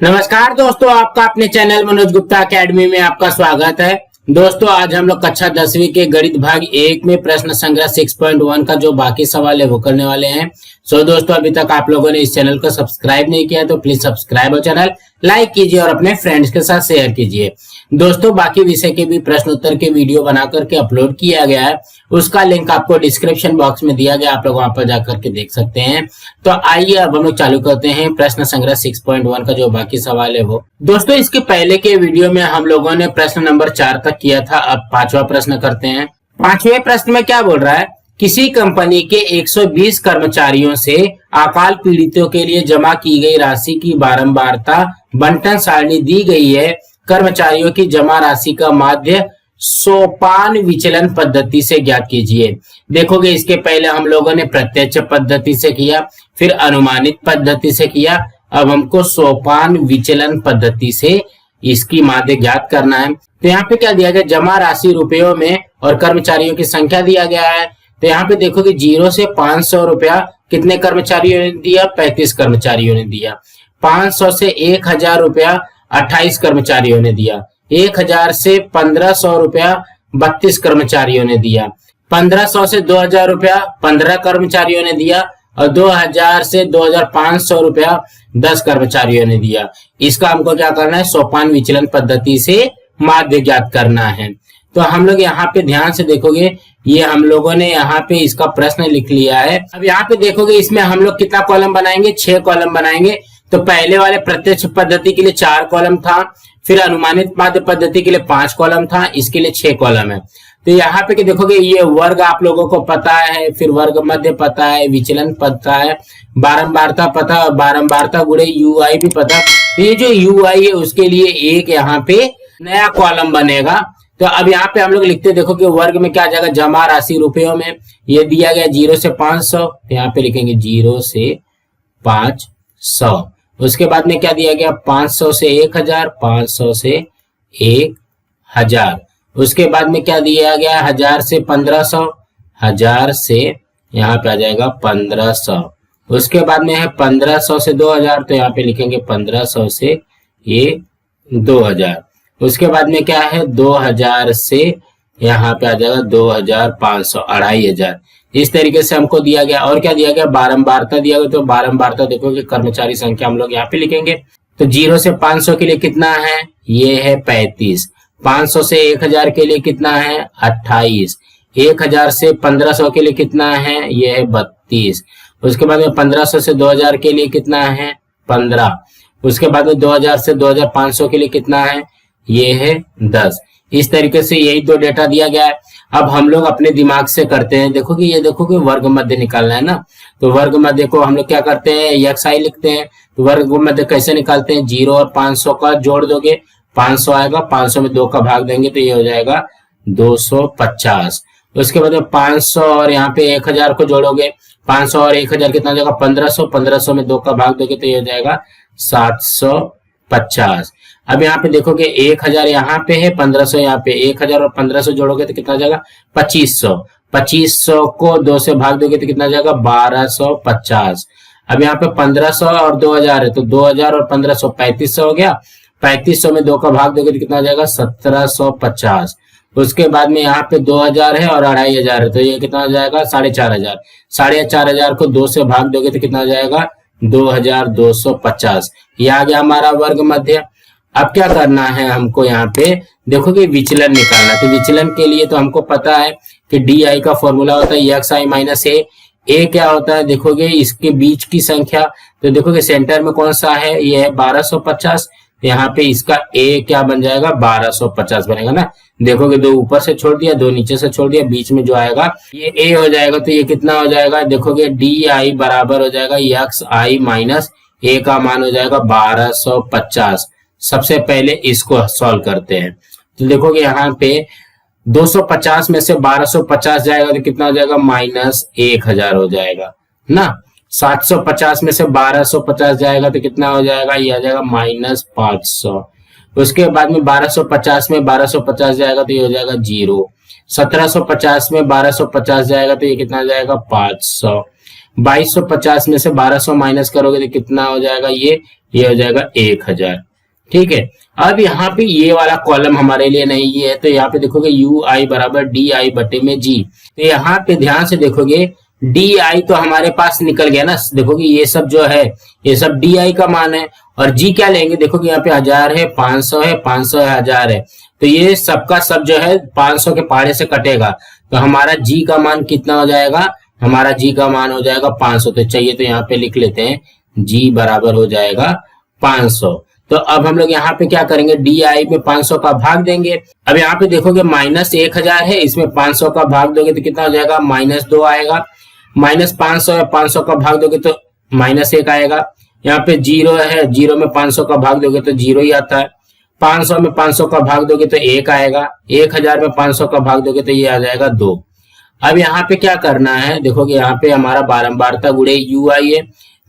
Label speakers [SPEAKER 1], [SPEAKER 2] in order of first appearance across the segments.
[SPEAKER 1] नमस्कार दोस्तों, आपका अपने चैनल मनोज गुप्ता एकेडमी में आपका स्वागत है। दोस्तों, आज हम लोग कक्षा 10वीं के गणित भाग 1 में प्रश्न संग्रह 6.1 का जो बाकी सवाल है वो करने वाले हैं। दोस्तों, अभी तक आप लोगों ने इस चैनल को सब्सक्राइब नहीं किया तो प्लीज सब्सक्राइब और चैनल लाइक कीजिए और अपने फ्रेंड्स के साथ शेयर कीजिए। दोस्तों, बाकी विषय के भी प्रश्न उत्तर के वीडियो बना करके अपलोड किया गया है, उसका लिंक आपको डिस्क्रिप्शन बॉक्स में दिया गया, आप लोग वहां पर जाकर के देख सकते हैं। तो आइए अब हम लोग चालू करते हैं प्रश्न संग्रह 6.1 का जो बाकी सवाल है वो। दोस्तों, इसके पहले के वीडियो में हम लोगों ने प्रश्न नंबर 4 तक किया था। अब 5वां प्रश्न करते हैं। 5वें प्रश्न में क्या बोल रहा है, किसी कंपनी के 120 कर्मचारियों से अकाल पीड़ितों के लिए जमा की गई राशि की बारंबारता बंटन सारणी दी गई है। कर्मचारियों की जमा राशि का माध्य सोपान विचलन पद्धति से ज्ञात कीजिए। देखोगे, इसके पहले हम लोगों ने प्रत्यक्ष पद्धति से किया, फिर अनुमानित पद्धति से किया, अब हमको सोपान विचलन पद्धति से इसकी माध्य ज्ञात करना है। तो यहाँ पे क्या दिया गया, जमा राशि रुपयों में और कर्मचारियों की संख्या दिया गया है। तो यहाँ पे देखोगे 0 से 500 रुपया कितने कर्मचारियों ने दिया, 35 कर्मचारियों ने दिया। 500 से 1000 रुपया 28 कर्मचारियों ने दिया। 1000 से 1500 रुपया 32 कर्मचारियों ने दिया। 1500 से 2000 रुपया 15 कर्मचारियों ने दिया और 2000 से 2500 रुपया 10 कर्मचारियों ने दिया। इसका हमको क्या करना है, सोपान विचलन पद्धति से माध्य ज्ञात करना है। तो हम लोग यहाँ पे ध्यान से देखोगे, ये हम लोगों ने यहाँ पे इसका प्रश्न लिख लिया है। अब यहाँ पे देखोगे, इसमें हम लोग कितना कॉलम बनाएंगे, 6 कॉलम बनाएंगे। तो पहले वाले प्रत्यक्ष पद्धति के लिए 4 कॉलम था, फिर अनुमानित माध्य पद्धति के लिए 5 कॉलम था, इसके लिए 6 कॉलम है। तो यहाँ पे देखोगे, ये वर्ग आप लोगों को पता है, फिर वर्ग मध्य पता है, विचलन पता है, बारंबारता पता, बारंबारता गुणे यूआई भी पता। तो ये जो यूआई है उसके लिए एक यहाँ पे नया कॉलम बनेगा। तो अब यहाँ पे हम लोग लिखते, देखो कि वर्ग में क्या आ जाएगा, जमा राशि रुपयों में ये दिया गया 0 से 500, तो यहाँ पे लिखेंगे 0 से 500। उसके बाद में क्या दिया गया, 500 से 1000, 500 से 1000। उसके बाद में क्या दिया गया, 1000 से 1500, 1000 से यहाँ पे आ जाएगा 1500। उसके बाद में है 1500 से 2000, तो यहाँ पे लिखेंगे 1500 से ये 2000। उसके बाद में क्या है, 2000 से यहाँ पे आ जाएगा 2500, 2500। इस तरीके से हमको दिया गया। और क्या दिया गया, बारंबारता दिया गया। तो बारंबारता देखो कि कर्मचारी संख्या हम लोग यहाँ पे लिखेंगे। तो 0 से 500 के लिए कितना है, ये है 35। 500 से 1000 के लिए कितना है, 28। 1000 से 1500 के लिए कितना है, ये है 32। उसके बाद में 1500 से 2000 के लिए कितना है, 15। उसके बाद में 2000 से 2500 के लिए कितना है, ये है 10। इस तरीके से यही 2 डेटा दिया गया है। अब हम लोग अपने दिमाग से करते हैं। देखो कि ये देखो कि वर्ग मध्य निकालना है ना, तो वर्ग मध्य को हम लोग क्या करते हैं, XI लिखते हैं। तो वर्ग मध्य कैसे निकालते हैं, 0 और 500 का जोड़ दोगे, 500 आएगा, 500 में 2 का भाग देंगे तो ये हो जाएगा 250। उसके बाद में 500 और यहाँ पे 1000 को जोड़ोगे, 500 और 1000 कितना हो जाएगा, 1500। 1500 में 2 का भाग दोगे तो ये हो जाएगा 750। अब यहाँ पे देखोगे 1000 यहाँ पे है, 1500 यहाँ पे, 1000 और 1500 जोड़ोगे तो कितना जाएगा, 2500। 2500 को 2 से भाग दोगे तो कितना जाएगा, 1250। अब यहाँ पे 1500 और 2000 है, तो 2000 और 1500 3500 हो गया। 3500 में 2 का भाग दोगे तो कितना हो जाएगा, 1750। उसके बाद में यहाँ पे 2000 है और 2500 है, तो ये कितना हो जाएगा, 4500। 4500 को 2 से भाग दोगे तो कितना हो जाएगा, 2250। ये आ गया हमारा वर्ग मध्य। अब क्या करना है हमको, यहाँ पे देखो कि विचलन निकालना। तो विचलन के लिए तो हमको पता है कि DI का फॉर्मूला होता है XI माइनस A क्या होता है, देखोगे इसके बीच की संख्या। तो देखोगे सेंटर में कौन सा है, ये है 1250। यहाँ पे इसका A क्या बन जाएगा, 1250 बनेगा ना। देखोगे 2 ऊपर से छोड़ दिया, 2 नीचे से छोड़ दिया, बीच में जो आएगा ये A हो जाएगा। तो ये कितना हो जाएगा, देखोगे DI बराबर हो जाएगा XI माइनस A का मान हो जाएगा 1250। सबसे पहले इसको सॉल्व करते हैं। तो देखोगे यहाँ पे 250 में से 1250 जाएगा तो कितना हो जाएगा, -1000 हो जाएगा ना। 750 में से 1250 जाएगा तो कितना हो जाएगा, ये आ जाएगा -500। उसके बाद में 1250 में 1250 जाएगा तो ये हो जाएगा 0। 1750 में 1250 जाएगा तो ये कितना हो जाएगा 500। 2250 में से 1200 माइनस करोगे तो कितना हो जाएगा ये हो जाएगा 1000। ठीक है, अब यहाँ पे ये वाला कॉलम हमारे लिए नहीं ये है, तो यहाँ पे देखोगे यू आई बराबर डी आई बटे में जी। तो यहाँ पे ध्यान से देखोगे डी आई तो हमारे पास निकल गया ना, देखोगे ये सब जो है ये सब डी आई का मान है, और जी क्या लेंगे, देखोगे यहाँ पे 1000 है, 500 है, 500 है, 1000 है, तो ये सबका सब जो है 500 के पहाड़े से कटेगा, तो हमारा जी का मान कितना हो जाएगा, हमारा जी का मान हो जाएगा 500। तो चाहिए तो यहाँ पे लिख लेते हैं जी बराबर हो जाएगा 500। तो अब हम लोग यहाँ पे क्या करेंगे, डी आई में 500 का भाग देंगे। अब यहाँ पे देखोगे माइनस 1000 है, इसमें 500 का भाग दोगे तो कितना हो जाएगा, -2 आएगा। माइनस 500 है, 500 का भाग दोगे तो -1 आएगा। यहाँ पे 0 है, 0 में 500 का भाग दोगे तो 0 ही आता है। 500 में 500 का भाग दोगे तो 1 आएगा। 1000 में 500 का भाग दोगे तो ये आ जाएगा 2। अब यहाँ पे क्या करना है, देखोगे यहाँ पे हमारा बारंबारता गुणे यू आई है,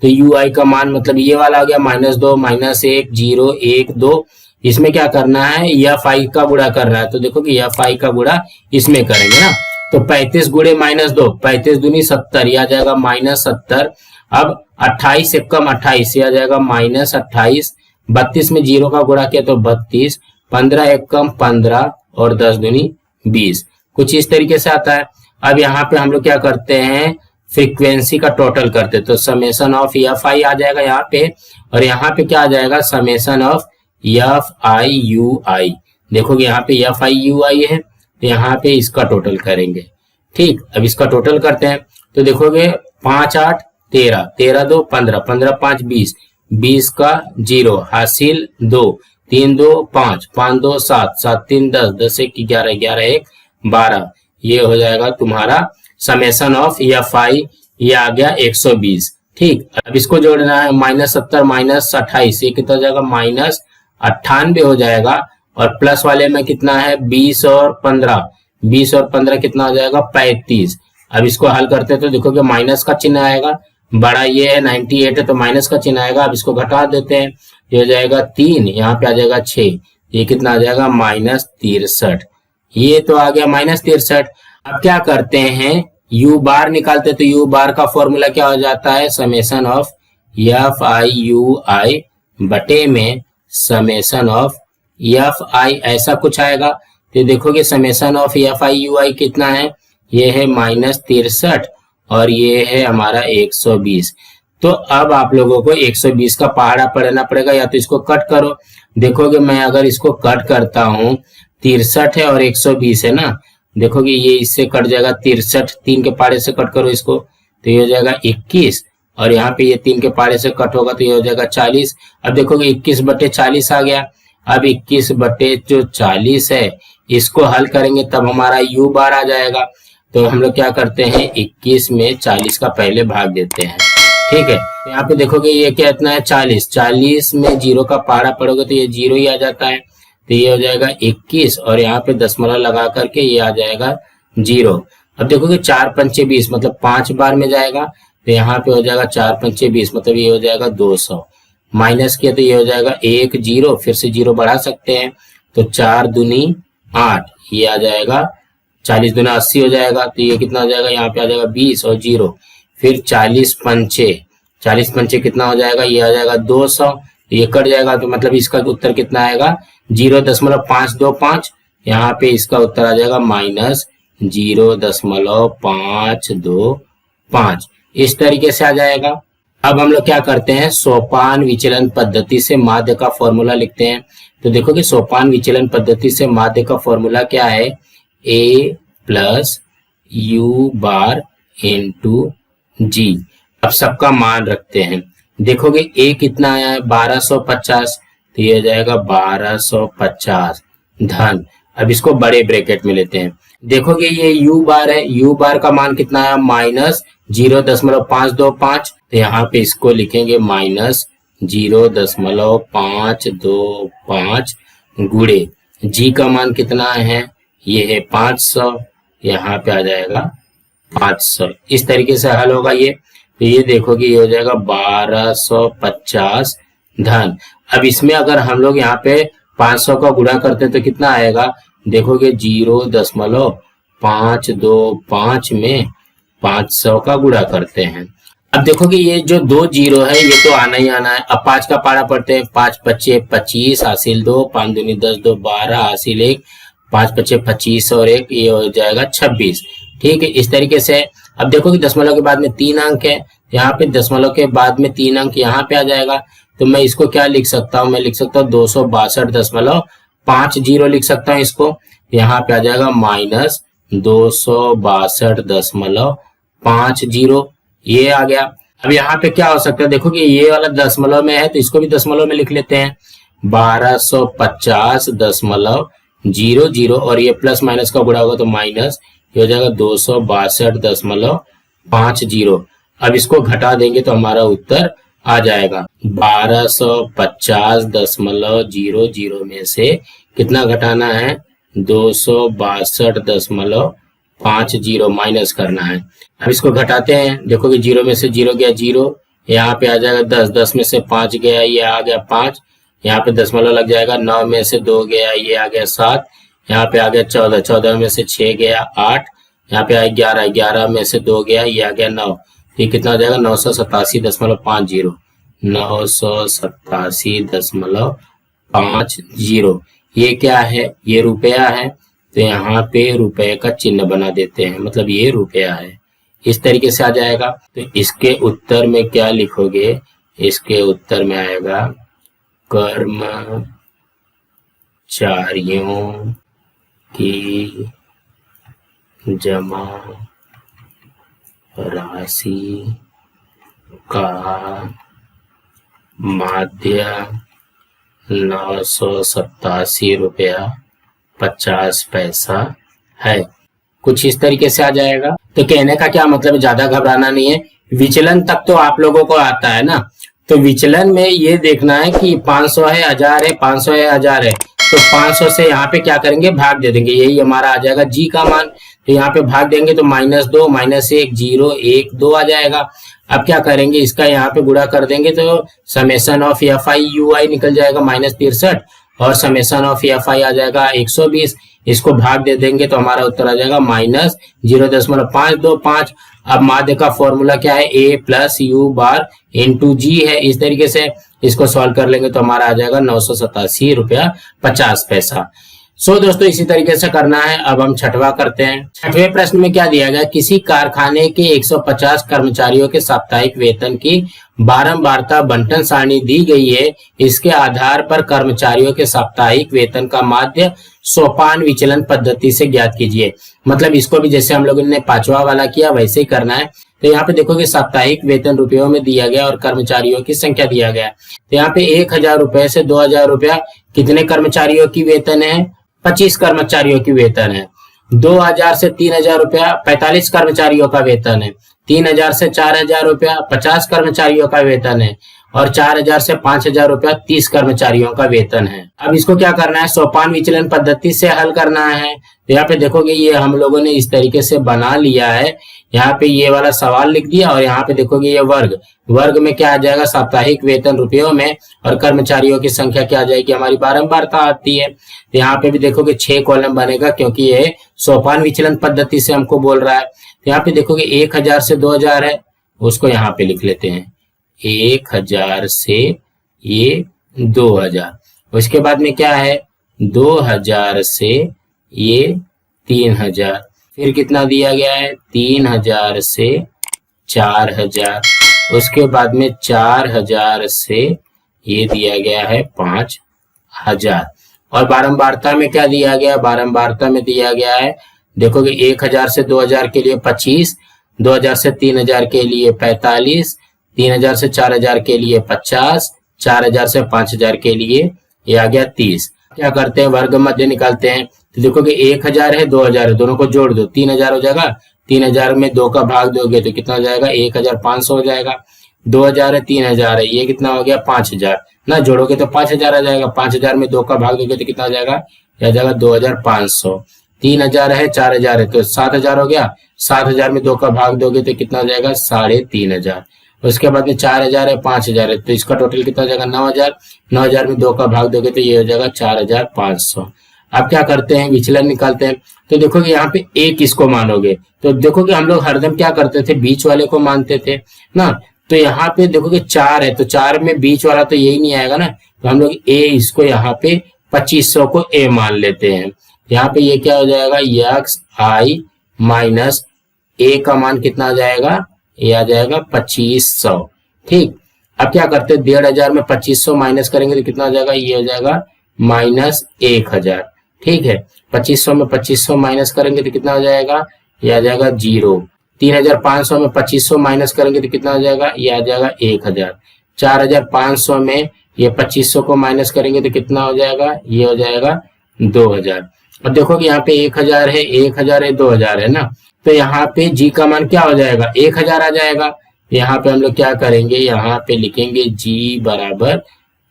[SPEAKER 1] तो यू आई का मान मतलब ये वाला आ गया -2 -1 0 1 2। इसमें क्या करना है, एफ आई का गुणा कर रहा है, तो देखो कि एफ आई का गुणा इसमें करेंगे ना, तो 35 गुणे -2, 35 दूनी 70, ये आ जाएगा -70। अब 28 एकम 28, ये आ जाएगा -28। 32 में 0 का गुणा किया तो 32, 15 एकम 15 और 10 दूनी 20, कुछ इस तरीके से आता है। अब यहाँ पे हम लोग क्या करते हैं, फ्रीक्वेंसी का टोटल करते, तो समेशन ऑफ एफ आई आ जाएगा यहाँ पे, और यहाँ पे क्या आ जाएगा, summation of f i u i. देखोगे यहाँ पे एफ आई यू आई है, तो यहाँ पे इसका टोटल करेंगे। ठीक, अब इसका टोटल करते हैं, तो देखोगे 5 8 13, 13 2 15, 15 5 20, 20 का 0 हासिल 2, 3 2 5, 5 2 7, 7 3 10, 10 1 11, 11 1 12, ये हो जाएगा तुम्हारा समेशन ऑफ एफ आई, ये आ गया 120। ठीक, अब इसको जोड़ना है, -70 -28, ये कितना हो जाएगा -98 हो जाएगा, और प्लस वाले में कितना है 20 और 15, 20 और 15 कितना हो जाएगा 35। अब इसको हल करते तो देखोगे माइनस का चिन्ह आएगा, बड़ा ये है 98 है तो माइनस का चिन्ह आएगा। अब इसको घटा देते हैं, ये हो जाएगा 3, यहाँ पे आ जाएगा 6, ये कितना आ जाएगा -63, ये तो आ गया -63। अब क्या करते हैं, यू बार निकालते, तो यू बार का फॉर्मूला क्या हो जाता है, summation of f i u i बटे में समेशन ऑफ एफ आई, ऐसा कुछ आएगा। तो देखोगे summation of f i u i कितना है, ये है -63 और ये है हमारा 120। तो अब आप लोगों को 120 का पहाड़ा पढ़ना पड़ेगा, या तो इसको कट करो। देखोगे मैं अगर इसको कट करता हूँ, 63 है और 120 है ना, देखोगे ये इससे कट जाएगा 63, 3 के पहाड़े से कट करो इसको, तो ये हो जाएगा 21, और यहाँ पे ये 3 के पहाड़े से कट होगा तो ये हो जाएगा 40। अब देखोगे 21 बटे 40 आ गया। अब 21 बटे जो 40 है इसको हल करेंगे तब हमारा यू बार आ जाएगा। तो हम लोग क्या करते हैं, 21 में 40 का पहले भाग देते हैं। ठीक है, तो यहाँ पे देखोगे ये क्या इतना है 40, 40 में 0 का पहाड़ा पड़ोगे तो ये 0 ही आ जाता है, तो ये हो जाएगा 21, और यहाँ पे दशमलव लगा करके ये आ जाएगा 0। अब देखोगे 4 पंचे 20, मतलब 5 बार में जाएगा, तो यहाँ पे हो जाएगा 4 पंचे 20, मतलब ये हो जाएगा 200। माइनस किया तो ये हो जाएगा 1 0, फिर से 0 बढ़ा सकते हैं, तो 4 दूनी 8, ये आ जाएगा 40 दूना 80 हो जाएगा, तो ये कितना हो जाएगा, यहाँ पे आ जाएगा 20 और 0, फिर 40 पंचे कितना हो जाएगा, ये आ जाएगा 200, ये कट जाएगा, तो मतलब इसका उत्तर कितना आएगा 0.525। यहाँ पे इसका उत्तर आ जाएगा -0.525, इस तरीके से आ जाएगा। अब हम लोग क्या करते हैं, सोपान विचलन पद्धति से माध्य का फॉर्मूला लिखते हैं। तो देखो कि सोपान विचलन पद्धति से माध्य का फॉर्मूला क्या है, a plus u bar into g. अब सबका मान रखते हैं, देखोगे a कितना आया है 1250, तो ये हो जाएगा 1250 धन। अब इसको बड़े ब्रैकेट में लेते हैं, देखोगे ये यू बार है, यू बार का मान कितना आया -0.525, तो यहाँ पे इसको लिखेंगे -0.525 गुणे जी का मान कितना है, ये है 500, यहाँ पे आ जाएगा 500, इस तरीके से हल होगा ये। तो ये देखोगे ये हो जाएगा 1250 धन। अब इसमें अगर हम लोग यहाँ पे 500 का गुणा करते हैं तो कितना आएगा, देखोगे 0.5 5 2 5 में 500 का गुणा करते हैं। अब देखो कि ये जो 2 जीरो है ये तो आना ही आना है। अब 5 का पारा पढ़ते हैं। 5 पच्चे 25 हासिल 2, 5 दूनी 10, 2 12 हासिल 1, 5 पच्चे 25 और 1 ये हो जाएगा 26। ठीक है, इस तरीके से। अब देखो कि दशमलव के बाद में 3 अंक है, यहाँ पे दशमलव के बाद में 3 अंक यहाँ पे आ जाएगा। तो मैं इसको क्या लिख सकता हूँ, मैं लिख सकता हूँ 262.50 लिख सकता हूँ इसको। यहाँ पे आ जाएगा -262.50 ये आ गया। अब यहाँ पे क्या हो सकता है, देखो कि ये वाला दशमलव में है तो इसको भी दशमलव में लिख लेते हैं। 1250.00 और ये प्लस माइनस का गुणा होगा तो माइनस, ये हो जाएगा 262.50। अब इसको घटा देंगे तो हमारा उत्तर आ जाएगा 1250.00 में से कितना घटाना है, 262.50 माइनस करना है। अब इसको घटाते हैं। देखो कि 0 में से 0 गया 0, यहाँ पे आ जाएगा 10, 10 में से 5 गया, ये आ गया 5, यहाँ पे दशमलव लग जाएगा। 9 में से 2 गया, ये आ गया 7, यहाँ पे आ गया 14, 14 में से 6 गया 8, यहाँ पे आया 11, 11 में से 2 गया, ये आ गया 9। ये कितना हो जाएगा 987.50 987.50। ये क्या है, ये रुपया है, तो यहाँ पे रुपए का चिन्ह बना देते हैं, मतलब ये रुपया है। इस तरीके से आ जाएगा। तो इसके उत्तर में क्या लिखोगे, इसके उत्तर में आएगा कर्मचारियों की जमा राशि का माध्य 987.50 है। कुछ इस तरीके से आ जाएगा। तो कहने का क्या मतलब है, ज्यादा घबराना नहीं है। विचलन तक तो आप लोगों को आता है ना, तो विचलन में ये देखना है कि 500 है, 1000 है, 500 है, 1000 है, तो 500 से यहाँ पे क्या करेंगे, भाग दे देंगे। यही हमारा आ जाएगा जी का मान। तो यहाँ पे भाग देंगे तो -2 -1 0 1 2 आ जाएगा। अब क्या करेंगे, इसका यहाँ पे गुणा कर देंगे तो समेशन ऑफ FI/UI निकल जाएगा -63 और समेशन ऑफ FI आ जाएगा 120। इसको भाग दे देंगे तो हमारा उत्तर आ जाएगा -0.525। अब माध्य का फॉर्मूला क्या है, A + U बार × G है। इस तरीके से इसको सॉल्व कर लेंगे तो हमारा आ जाएगा 987.50। सो दोस्तों इसी तरीके से करना है। अब हम छठवां करते हैं। छठवें प्रश्न में क्या दिया गया, किसी कारखाने के 150 कर्मचारियों के साप्ताहिक वेतन की बारंबारता बंटन सारणी दी गई है। इसके आधार पर कर्मचारियों के साप्ताहिक वेतन का माध्य सोपान विचलन पद्धति से ज्ञात कीजिए। मतलब इसको भी जैसे हम लोगों ने पांचवा वाला किया वैसे ही करना है। तो यहाँ पे देखो कि साप्ताहिक वेतन रुपयों में दिया गया और कर्मचारियों की संख्या दिया गया। तो यहाँ पे 1000 रुपए से 2000 रुपया कितने कर्मचारियों की वेतन है, 25 कर्मचारियों की वेतन है। 2000 से 3000 रुपया 45 कर्मचारियों का वेतन है। 3000 से 4000 रुपया 50 कर्मचारियों का वेतन है और 4000 से 5000 रुपया 30 कर्मचारियों का वेतन है। अब इसको क्या करना है, सोपान विचलन पद्धति से हल करना है। तो यहाँ पे देखोगे ये हम लोगों ने इस तरीके से बना लिया है। यहाँ पे ये वाला सवाल लिख दिया और यहाँ पे देखोगे ये वर्ग में क्या आ जाएगा, साप्ताहिक वेतन रुपयों में और कर्मचारियों की संख्या क्या आ जाएगी, हमारी बारंबारता आती है। तो यहाँ पे भी देखोगे 6 कॉलम बनेगा क्योंकि ये सोपान विचलन पद्धति से हमको बोल रहा है। तो यहाँ पे देखोगे 1000 से 2000 है, उसको यहाँ पे लिख लेते हैं 1000 से ये 2000। उसके बाद में क्या है 2000 से ये 3000, फिर कितना दिया गया है 3000 से 4000, उसके बाद में 4000 से ये दिया गया है 5000। और बारंबारता में क्या दिया गया, बारंबारता में दिया गया है देखोगे 1000 से 2000 के लिए 25, 2000 से 3000 के लिए 45, 3000 से 4000 के लिए 50, 4000 से 5000 के लिए ये आ गया 30। क्या करते हैं, वर्ग मध्य निकालते हैं। तो देखोगे 1000 है 2000 है, दोनों को जोड़ दो 3000 हो जाएगा। 3000 में 2 का भाग दोगे तो कितना हो जाएगा 1500 हो जाएगा। 2000 है 3000 है, ये कितना हो गया 5000 ना, जोड़ोगे तो 5000 आ जाएगा। 5000 में 2 का भाग दोगे तो कितना हो जाएगा, यह आ जाएगा 2500। 3000 है 4000 है तो 7000 हो गया। 7000 में 2 का भाग दोगे तो कितना हो जाएगा 3500। उसके बाद में 4000 है 5000 है तो इसका टोटल कितना हो जाएगा 9000। 9000 में 2 का भाग दोगे तो ये हो जाएगा 4500। अब क्या करते हैं, विचलन निकालते हैं। तो देखोगे यहाँ पे एक इसको मानोगे, तो देखोगे हम लोग हरदम क्या करते थे, बीच वाले को मानते थे ना। तो यहाँ पे देखोगे 4 है, तो 4 में बीच वाला तो यही नहीं आएगा ना, तो हम लोग ए इसको यहाँ पे 2500 को ए मान लेते हैं। यहाँ पे ये क्या हो जाएगा, यक्स आई माइनस ए का मान कितना आ जाएगा, ये आ जाएगा 2500। ठीक, अब क्या करते हैं, 1500 में 2500 माइनस करेंगे तो कितना हो जाएगा, ये हो जाएगा माइनस 1000। ठीक है, 2500 में 2500 माइनस करेंगे तो कितना हो जाएगा, ये आ जाएगा 0। 3500 में 2500 माइनस करेंगे तो कितना हो जाएगा, ये आ जाएगा 1000। 4500 में ये 2500 को माइनस करेंगे तो कितना हो जाएगा, ये हो जाएगा 2000। अब देखोगे यहाँ पे 1000 है, 1000 है, 2000 है ना, तो यहाँ पे जी का मान क्या हो जाएगा, 1000 आ जाएगा। यहाँ पे हम लोग क्या करेंगे, यहाँ पे लिखेंगे जी बराबर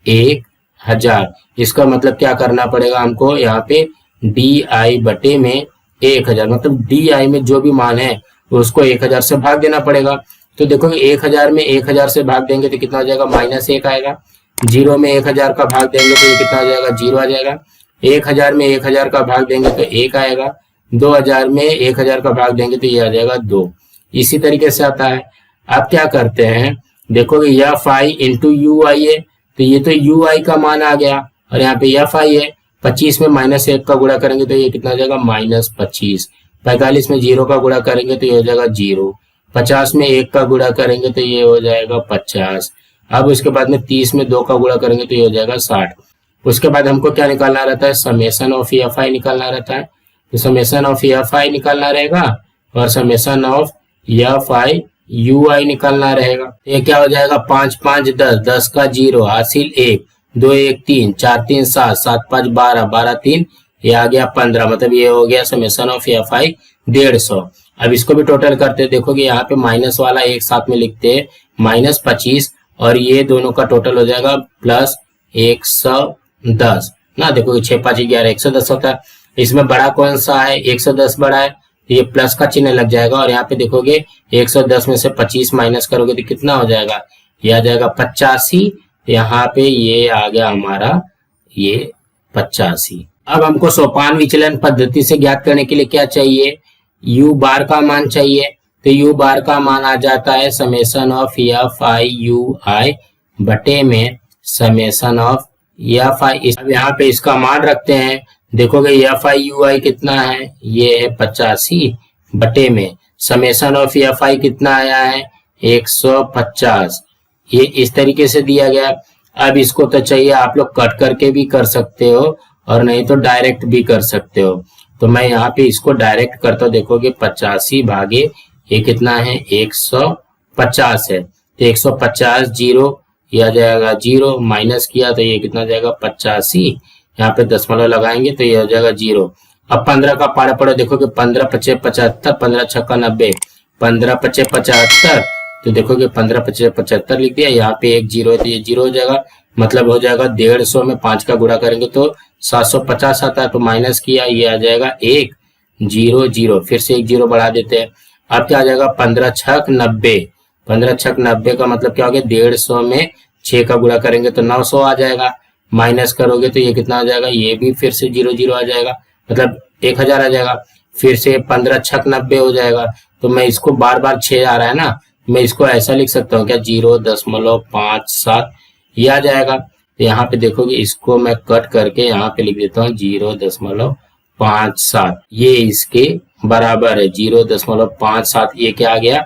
[SPEAKER 1] 1000। इसका मतलब क्या करना पड़ेगा हमको, यहाँ पे डी आई बटे में 1000, मतलब डी आई में जो भी मान है उसको 1000 से भाग देना पड़ेगा। तो देखोगे 1000 में 1000 से भाग देंगे तो कितना हो जाएगा, -1 आएगा। 0 में 1000 का भाग देंगे तो ये कितना आ जाएगा, 0 आ जाएगा। 1000 में 1000 का भाग देंगे तो 1 आएगा। 2000 में 1000 का भाग देंगे तो ये आ जाएगा 2। इसी तरीके से आता है। अब क्या करते हैं, देखोगे एफ आई इंटू यू आई है, तो ये तो यू आई का मान आ गया, और यहाँ पे एफ आई है। 25 में -1 का गुणा करेंगे तो ये कितना हो जाएगा, -25। 45 में 0 का गुणा करेंगे तो ये हो जाएगा 0। 50 में 1 का गुणा करेंगे तो ये हो जाएगा 50। अब उसके बाद में 30 में 2 का गुणा करेंगे तो ये हो जाएगा 60। उसके बाद हमको क्या निकालना रहता है, समेसन ऑफ एफ आई निकालना रहता है। तो समेसन ऑफ एफ आई निकालना रहेगा और summation of f i u i निकालना रहेगा। ये क्या हो जाएगा, 5 5 10, 10 का 0, हासिल 1, 2 1 3, 4 3 7, 7 5 12, 12 3, ये आ गया 15। मतलब ये हो गया समेसन ऑफ एफ आई 150। अब इसको भी टोटल करते हैं, देखोगे यहाँ पे माइनस वाला एक साथ में लिखते हैं, -25, और ये दोनों का टोटल हो जाएगा +110 ना। देखोगे 6 5 11, 110 होता है। इसमें बड़ा कौन सा है, 110 बड़ा है, तो ये प्लस का चिन्ह लग जाएगा। और यहाँ पे देखोगे 110 में से 25 माइनस करोगे तो कितना हो जाएगा, ये आ जाएगा 85। यहाँ पे ये आ गया हमारा ये 85। अब हमको सोपान विचलन पद्धति से ज्ञात करने के लिए क्या चाहिए, यू बार का मान चाहिए। तो यू बार का मान आ जाता है summation of f i u i बटे में समेसन ऑफ एफ आई। अब यहाँ पे इसका मान रखते हैं, देखोगे एफ आई यू आई कितना है, ये है 85 बटे में समेसन ऑफ एफ आई कितना आया है, 150। ये इस तरीके से दिया गया। अब इसको तो चाहिए, आप लोग कट करके भी कर सकते हो और नहीं तो डायरेक्ट भी कर सकते हो। तो मैं यहाँ पे इसको डायरेक्ट करता हूँ। देखोगे 85 भागे ये कितना है, 150 है, तो 150 0, ये आ जाएगा 0, माइनस किया तो ये कितना जाएगा 85, यहाँ पे दशमलव लगाएंगे तो ये हो जाएगा 0। अब 15 का पारा पड़ो, देखोगे 15 5 75, 15 6 90, 15 5 75, तो देखोगे 15 5 75 लिख दिया। यहाँ पे एक 0 है तो ये 0 हो जाएगा, मतलब हो जाएगा 150 में 5 का गुणा करेंगे तो 750 आता है, तो माइनस किया, ये आ जाएगा 1 0 0, फिर से एक 0 बढ़ा देते हैं। अब क्या आ जाएगा 15 6 90, 15 6 90 का मतलब क्या हो गया, 150 में 6 का गुणा करेंगे तो 900 आ जाएगा, माइनस करोगे तो ये कितना आ जाएगा, ये भी फिर से 0 0 आ जाएगा, मतलब 1000 आ जाएगा। फिर से 15 6 90 हो जाएगा। तो मैं इसको बार बार 6 आ रहा है ना, मैं इसको ऐसा लिख सकता हूँ क्या, 0.57 ये आ जाएगा। तो यहाँ पे देखोगे इसको मैं कट करके यहाँ पे लिख देता हूँ 0.57, ये इसके बराबर है 0.57। ये क्या आ गया,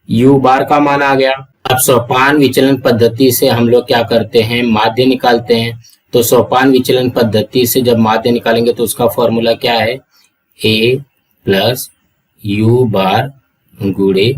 [SPEAKER 1] यू बार का मान आ गया। अब सोपान विचलन पद्धति से हम लोग क्या करते हैं, माध्य निकालते हैं। तो सोपान विचलन पद्धति से जब माध्य निकालेंगे तो उसका फॉर्मूला क्या है, a प्लस यू बार गुणे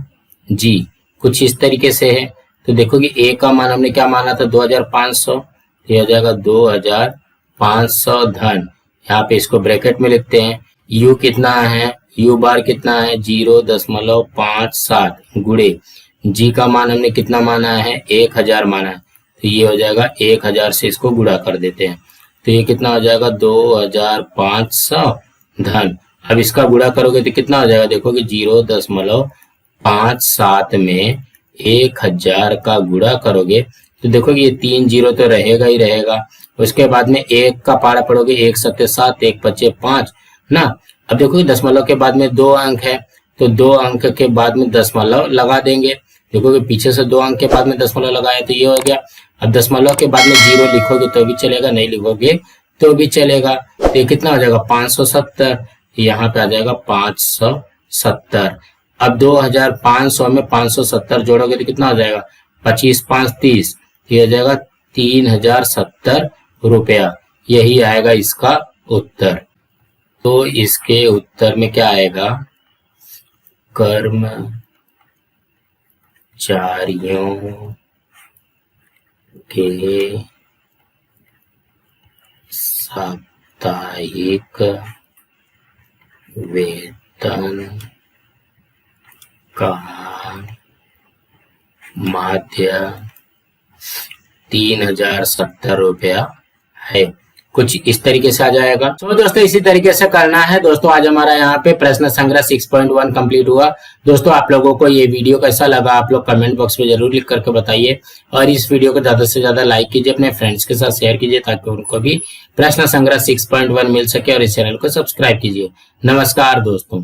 [SPEAKER 1] जी, कुछ इस तरीके से है। तो देखोगे a का मान हमने क्या माना था, 2500, ये हो जाएगा 2500 धन, यहाँ पे इसको ब्रैकेट में लिखते हैं। u कितना है, u बार कितना है 0.57 गुणे जी का मान हमने कितना माना है, 1000 माना है, तो ये हो जाएगा 1000 से इसको गुणा कर देते हैं, तो ये कितना हो जाएगा 2500 धन। अब इसका गुणा करोगे तो कितना हो जाएगा, देखोगे 0.57 में 1000 का गुणा करोगे तो देखोगे ये 3 जीरो तो रहेगा ही रहेगा। उसके बाद में 1 का पारा पढ़ोगे, 1 सत्ते 7, 1 पचे 5 ना। अब देखोगे दशमलव के बाद में 2 अंक है, तो 2 अंक के बाद में दशमलव लगा देंगे। देखोगे पीछे से 2 अंक के बाद में दशमलव लगाया तो ये हो गया। अब दशमलव के बाद में 0 लिखोगे तो भी चलेगा, नहीं लिखोगे तो भी चलेगा। तो ये कितना हो जाएगा 570, यहाँ पे आ जाएगा 570। अब 2500 में 570 जोड़ोगे तो कितना हो जाएगा 25 5 30, ये हो जाएगा 3070 रुपया। यही आएगा इसका उत्तर। तो इसके उत्तर में क्या आएगा, कर्मचारियों के साप्ताहिक वेतन का माध्य 3070 रुपया है। कुछ इस तरीके से आ जाएगा। तो दोस्तों इसी तरीके से करना है। दोस्तों आज हमारा यहाँ पे प्रश्न संग्रह 6.1 कंप्लीट हुआ। दोस्तों आप लोगों को ये वीडियो कैसा लगा आप लोग कमेंट बॉक्स में जरूर लिख करके बताइए, और इस वीडियो को ज्यादा से ज्यादा लाइक कीजिए, अपने फ्रेंड्स के साथ शेयर कीजिए ताकि उनको भी प्रश्न संग्रह 6.1 मिल सके, और इस चैनल को सब्सक्राइब कीजिए। नमस्कार दोस्तों।